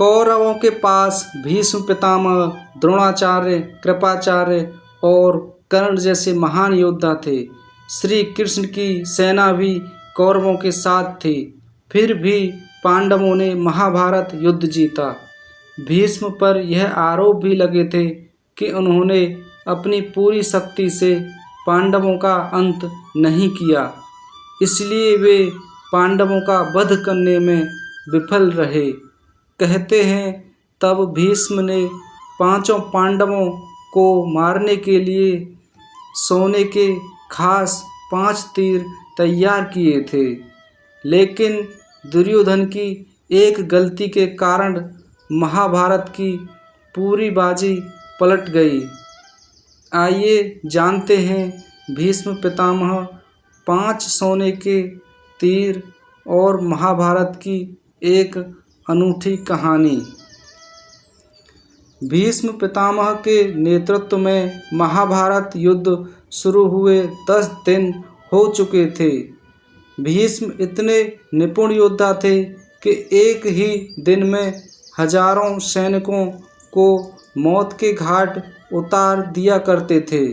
कौरवों के पास भीष्म पितामह, द्रोणाचार्य, कृपाचार्य और कर्ण जैसे महान योद्धा थे। श्री कृष्ण की सेना भी कौरवों के साथ थी, फिर भी पांडवों ने महाभारत युद्ध जीता। भीष्म पर यह आरोप भी लगे थे कि उन्होंने अपनी पूरी शक्ति से पांडवों का अंत नहीं किया, इसलिए वे पांडवों का वध करने में विफल रहे। कहते हैं तब भीष्म ने पांचों पांडवों को मारने के लिए सोने के खास 5 तीर तैयार किए थे, लेकिन दुर्योधन की एक गलती के कारण महाभारत की पूरी बाजी पलट गई। आइए जानते हैं भीष्म पितामह, 5 सोने के तीर और महाभारत की एक अनूठी कहानी। भीष्म पितामह के नेतृत्व में महाभारत युद्ध शुरू हुए 10 दिन हो चुके थे। भीष्म इतने निपुण योद्धा थे कि एक ही दिन में हजारों सैनिकों को मौत के घाट उतार दिया करते थे।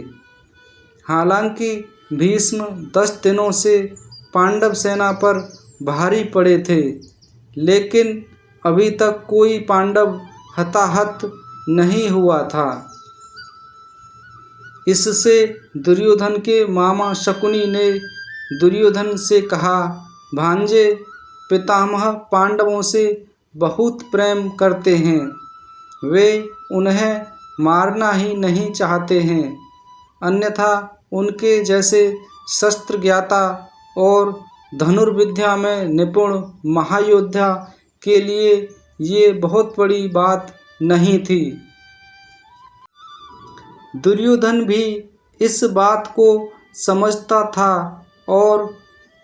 हालांकि भीष्म 10 दिनों से पांडव सेना पर भारी पड़े थे, लेकिन अभी तक कोई पांडव हताहत नहीं हुआ था। इससे दुर्योधन के मामा शकुनी ने दुर्योधन से कहा, भांजे, पितामह पांडवों से बहुत प्रेम करते हैं, वे उन्हें मारना ही नहीं चाहते हैं, अन्यथा उनके जैसे शस्त्र ज्ञाता और धनुर्विद्या में निपुण महायोद्धा के लिए ये बहुत बड़ी बात नहीं थी। दुर्योधन भी इस बात को समझता था और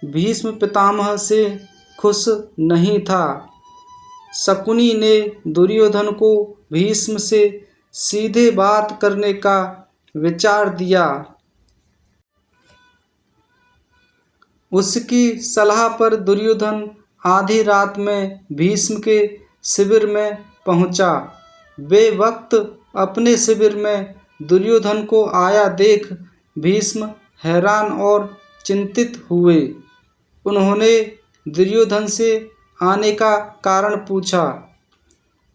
भीष्म पितामह से खुश नहीं था। शकुनी ने दुर्योधन को भीष्म से सीधे बात करने का विचार दिया। उसकी सलाह पर दुर्योधन आधी रात में भीष्म के शिविर में पहुंचा। वे वक्त अपने शिविर में दुर्योधन को आया देख भीष्म हैरान और चिंतित हुए। उन्होंने दुर्योधन से आने का कारण पूछा।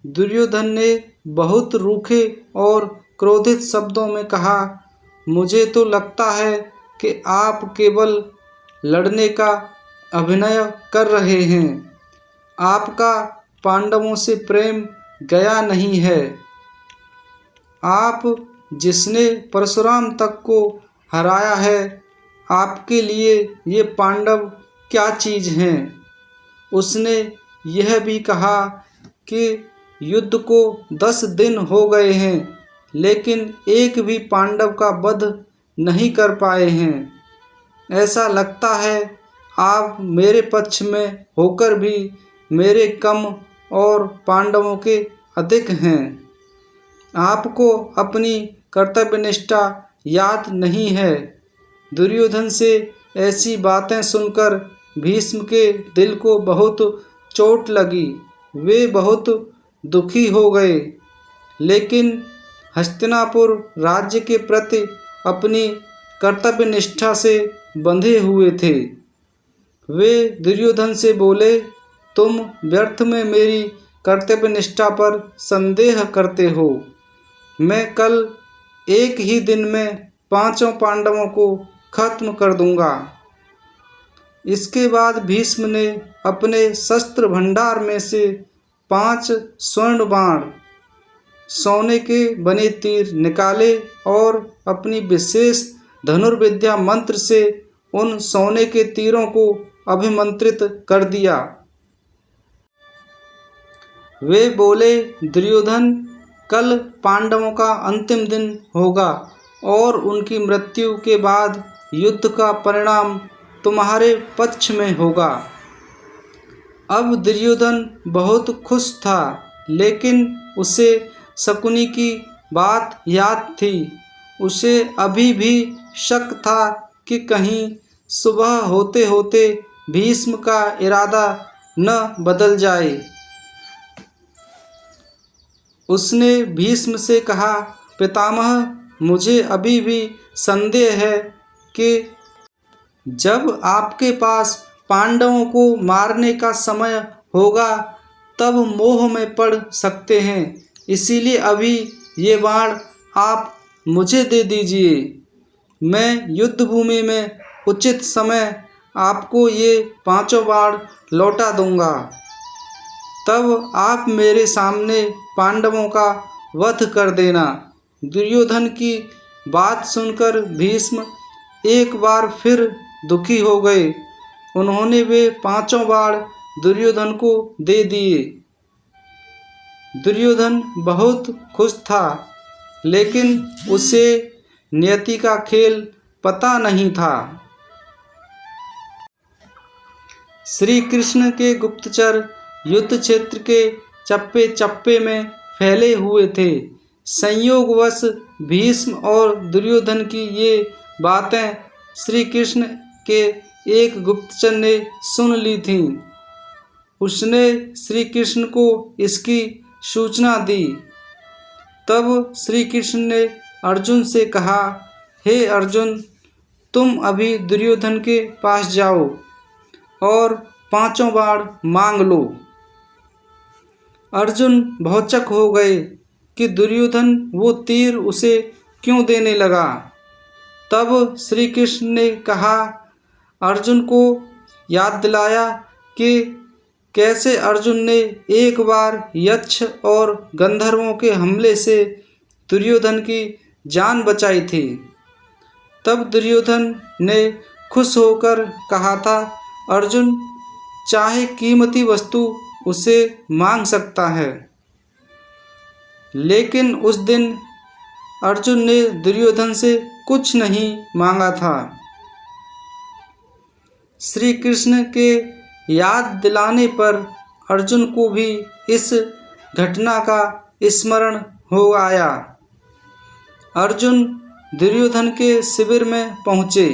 दुर्योधन ने बहुत रूखे और क्रोधित शब्दों में कहा, मुझे तो लगता है कि आप केवल लड़ने का अभिनय कर रहे हैं। आपका पांडवों से प्रेम गया नहीं है। आप जिसने परशुराम तक को हराया है, आपके लिए ये पांडव क्या चीज़ हैं। उसने यह भी कहा कि युद्ध को 10 दिन हो गए हैं, लेकिन एक भी पांडव का वध नहीं कर पाए हैं। ऐसा लगता है आप मेरे पक्ष में होकर भी मेरे कम और पांडवों के अधिक हैं। आपको अपनी कर्तव्यनिष्ठा याद नहीं है। दुर्योधन से ऐसी बातें सुनकर भीष्म के दिल को बहुत चोट लगी। वे बहुत दुखी हो गए, लेकिन हस्तिनापुर राज्य के प्रति अपनी कर्तव्यनिष्ठा से बंधे हुए थे। वे दुर्योधन से बोले, तुम व्यर्थ में मेरी कर्तव्यनिष्ठा पर संदेह करते हो। मैं कल एक ही दिन में 5 पांडवों को खत्म कर दूंगा। इसके बाद भीष्म ने अपने शस्त्र भंडार में से 5 स्वर्ण बाण, सोने के बने तीर निकाले और अपनी विशेष धनुर्विद्या मंत्र से उन सोने के तीरों को अभिमंत्रित कर दिया। वे बोले, दुर्योधन, कल पांडवों का अंतिम दिन होगा और उनकी मृत्यु के बाद युद्ध का परिणाम तुम्हारे पक्ष में होगा। अब दुर्योधन बहुत खुश था, लेकिन उसे शकुनी की बात याद थी। उसे अभी भी शक था कि कहीं सुबह होते होते भीष्म का इरादा न बदल जाए। उसने भीष्म से कहा, पितामह, मुझे अभी भी संदेह है कि जब आपके पास पांडवों को मारने का समय होगा तब मोह में पड़ सकते हैं, इसीलिए अभी ये बाण आप मुझे दे दीजिए। मैं युद्ध भूमि में उचित समय आपको ये 5 बाण लौटा दूंगा। तब आप मेरे सामने पांडवों का वध कर देना। दुर्योधन की बात सुनकर भीष्म एक बार फिर दुखी हो गए। उन्होंने वे 5 बाण दुर्योधन को दे दिए। दुर्योधन बहुत खुश था, लेकिन उसे नियति का खेल पता नहीं था। श्री कृष्ण के गुप्तचर युद्ध क्षेत्र के चप्पे चप्पे में फैले हुए थे। संयोगवश भीष्म और दुर्योधन की ये बातें श्री कृष्ण के एक गुप्तचर ने सुन ली थीं। उसने श्री कृष्ण को इसकी सूचना दी। तब श्री कृष्ण ने अर्जुन से कहा, हे अर्जुन, तुम अभी दुर्योधन के पास जाओ और 5 बाण मांग लो। अर्जुन भौचक हो गए कि दुर्योधन वो तीर उसे क्यों देने लगा। तब श्री कृष्ण ने कहा, अर्जुन को याद दिलाया कि कैसे अर्जुन ने एक बार यक्ष और गंधर्वों के हमले से दुर्योधन की जान बचाई थी। तब दुर्योधन ने खुश होकर कहा था, अर्जुन चाहे कीमती वस्तु उसे मांग सकता है। लेकिन उस दिन अर्जुन ने दुर्योधन से कुछ नहीं मांगा था। श्री कृष्ण के याद दिलाने पर अर्जुन को भी इस घटना का स्मरण हो आया। अर्जुन दुर्योधन के शिविर में पहुँचे।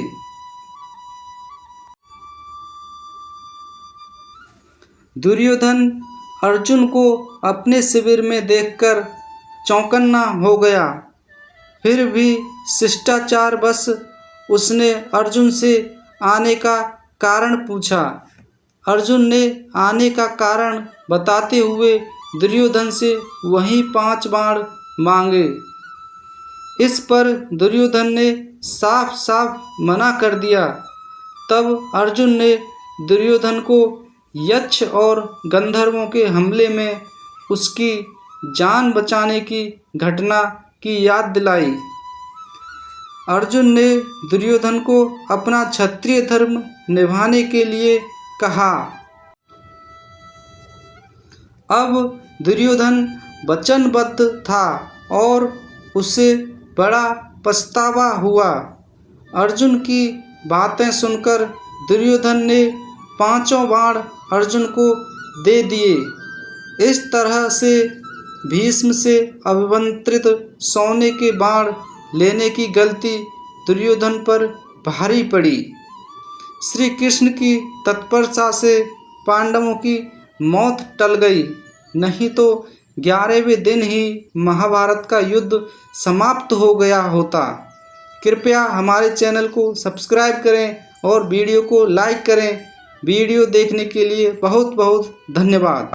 दुर्योधन अर्जुन को अपने शिविर में देखकर चौंकन्ना हो गया। फिर भी शिष्टाचारवश उसने अर्जुन से आने का कारण पूछा। अर्जुन ने आने का कारण बताते हुए दुर्योधन से वही 5 बाण मांगे। इस पर दुर्योधन ने साफ साफ मना कर दिया। तब अर्जुन ने दुर्योधन को यक्ष और गंधर्वों के हमले में उसकी जान बचाने की घटना की याद दिलाई। अर्जुन ने दुर्योधन को अपना क्षत्रिय धर्म निभाने के लिए कहा। अब दुर्योधन वचनबद्ध था और उसे बड़ा पछतावा हुआ। अर्जुन की बातें सुनकर दुर्योधन ने 5 बाण अर्जुन को दे दिए। इस तरह से भीष्म से अभिमंत्रित सोने के बाण लेने की गलती दुर्योधन पर भारी पड़ी। श्री कृष्ण की तत्परता से पांडवों की मौत टल गई, नहीं तो 11वें दिन ही महाभारत का युद्ध समाप्त हो गया होता। कृपया हमारे चैनल को सब्सक्राइब करें और वीडियो को लाइक करें। वीडियो देखने के लिए बहुत बहुत धन्यवाद।